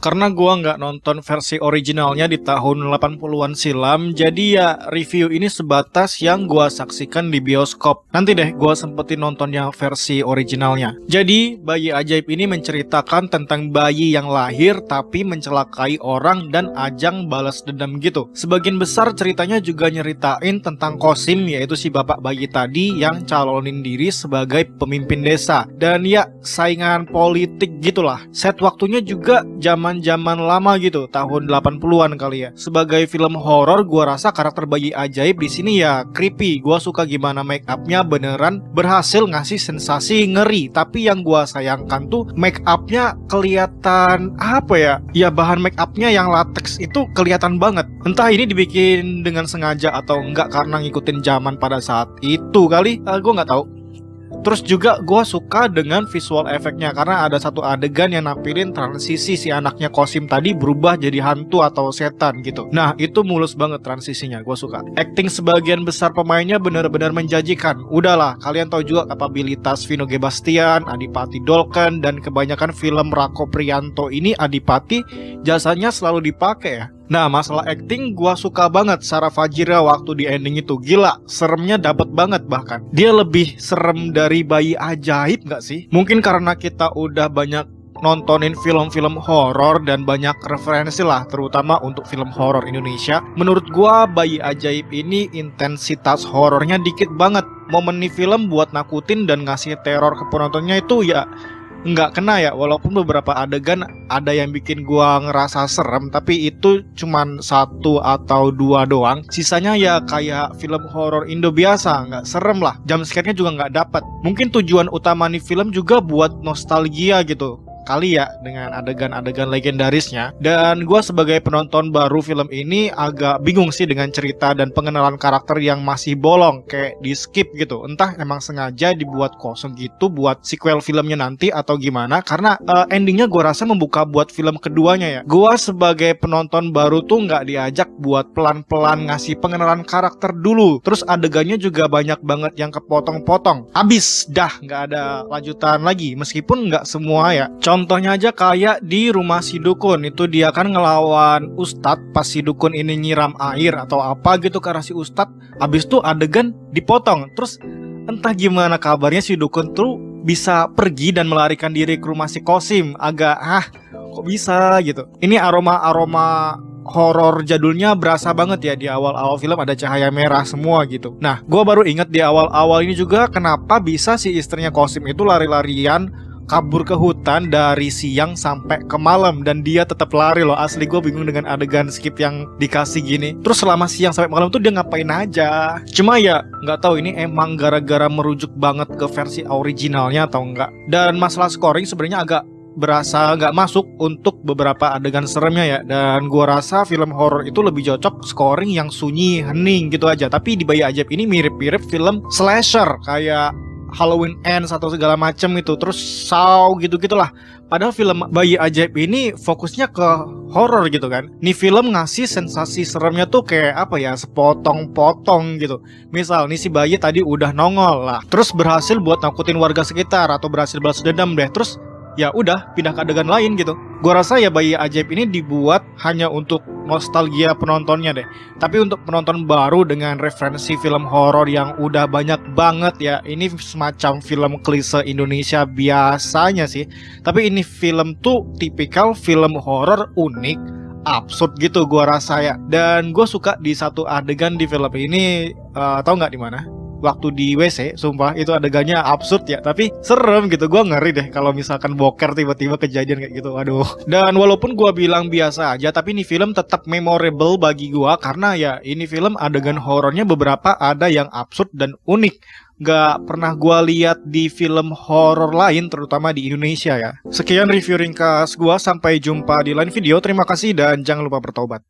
Karena gua nggak nonton versi originalnya di tahun 80-an silam, jadi ya review ini sebatas yang gua saksikan di bioskop. Nanti deh gua sempetin nonton yang versi originalnya. Jadi, Bayi Ajaib ini menceritakan tentang bayi yang lahir tapi mencelakai orang dan ajang balas dendam gitu. Sebagian besar ceritanya juga nyeritain tentang Kosim, yaitu si bapak bayi tadi yang calonin diri sebagai pemimpin desa. Dan ya, saingan politik gitulah. Set waktunya juga zaman lama gitu, tahun 80-an kali ya. Sebagai film horor, gua rasa karakter Bayi Ajaib di sini ya creepy. Gua suka gimana make upnya beneran berhasil ngasih sensasi ngeri. Tapi yang gua sayangkan tuh make upnya kelihatan apa ya? Ya bahan make upnya yang latex itu kelihatan banget. Entah ini dibikin dengan sengaja atau enggak karena ngikutin zaman pada saat itu kali. Gua nggak tahu. Terus juga gue suka dengan visual efeknya karena ada satu adegan yang nampilin transisi si anaknya Kosim tadi berubah jadi hantu atau setan gitu. Nah itu mulus banget transisinya, gue suka. Acting sebagian besar pemainnya benar-benar menjanjikan. Udahlah, kalian tahu juga kapabilitas Vino G. Bastian, Adipati Dolken, dan kebanyakan film Rako Priyanto ini Adipati jasanya selalu dipakai ya. Nah, masalah acting gua suka banget Sarah Fajira waktu di ending itu. Gila, seremnya dapet banget bahkan. Dia lebih serem dari Bayi Ajaib gak sih? Mungkin karena kita udah banyak nontonin film-film horor dan banyak referensi lah, terutama untuk film horor Indonesia. Menurut gua Bayi Ajaib ini intensitas horornya dikit banget. Momen nih film buat nakutin dan ngasih teror ke penontonnya itu ya nggak kena ya, walaupun beberapa adegan ada yang bikin gua ngerasa serem, tapi itu cuman 1 atau 2 doang. Sisanya ya kayak film horor Indo biasa, nggak serem lah. Jump scare-nya juga nggak dapat. Mungkin tujuan utama nih film juga buat nostalgia gitu kali ya, dengan adegan-adegan legendarisnya. Dan gue sebagai penonton baru film ini agak bingung sih dengan cerita dan pengenalan karakter yang masih bolong, kayak di skip gitu. Entah emang sengaja dibuat kosong gitu buat sequel filmnya nanti atau gimana, karena endingnya gue rasa membuka buat film keduanya ya. Gue sebagai penonton baru tuh nggak diajak buat pelan-pelan ngasih pengenalan karakter dulu. Terus adegannya juga banyak banget yang kepotong-potong. Abis dah, nggak ada lanjutan lagi, meskipun nggak semua ya. Contohnya aja kayak di Rumah Si Dukun, itu dia kan ngelawan Ustadz pas si Dukun ini nyiram air atau apa gitu ke arah si Ustadz. Abis itu adegan dipotong. Terus entah gimana kabarnya si Dukun tuh bisa pergi dan melarikan diri ke rumah si Kosim. Agak kok bisa gitu. Ini aroma horor jadulnya berasa banget ya. Di awal-awal film ada cahaya merah semua gitu. Nah, gue baru inget di awal-awal ini juga kenapa bisa si istrinya Kosim itu lari-larian kabur ke hutan dari siang sampai ke malam, dan dia tetap lari loh. Asli gue bingung dengan adegan skip yang dikasih gini. Terus selama siang sampai malam tuh dia ngapain aja? Cuma ya nggak tahu ini emang gara-gara merujuk banget ke versi originalnya atau enggak. Dan masalah scoring sebenarnya agak berasa nggak masuk untuk beberapa adegan seremnya ya. Dan gua rasa film horor itu lebih cocok scoring yang sunyi, hening gitu aja. Tapi di Bayi Ajaib ini mirip-mirip film slasher kayak Halloween Ends atau segala macem itu, terus Saw gitu-gitulah. Padahal film Bayi Ajaib ini fokusnya ke horor gitu kan. Nih film ngasih sensasi seremnya tuh kayak apa ya, sepotong-potong gitu. Misal nih si bayi tadi udah nongol lah, terus berhasil buat nakutin warga sekitar atau berhasil balas dendam deh, terus ya udah pindah ke adegan lain gitu. Gua rasa ya Bayi Ajaib ini dibuat hanya untuk nostalgia penontonnya deh. Tapi untuk penonton baru dengan referensi film horor yang udah banyak banget ya, ini semacam film klise Indonesia biasanya sih. Tapi ini film tuh tipikal film horor unik, absurd gitu gua rasa ya. Dan gue suka di satu adegan di film ini, tahu nggak di mana? Waktu di WC, sumpah itu adegannya absurd ya, tapi serem gitu. Gue ngeri deh kalau misalkan boker tiba-tiba kejadian kayak gitu, aduh. Dan walaupun gue bilang biasa aja, tapi ini film tetap memorable bagi gue karena ya ini film adegan horornya beberapa ada yang absurd dan unik. Gak pernah gue lihat di film horor lain, terutama di Indonesia ya. Sekian review ringkas gue, sampai jumpa di lain video. Terima kasih dan jangan lupa bertobat.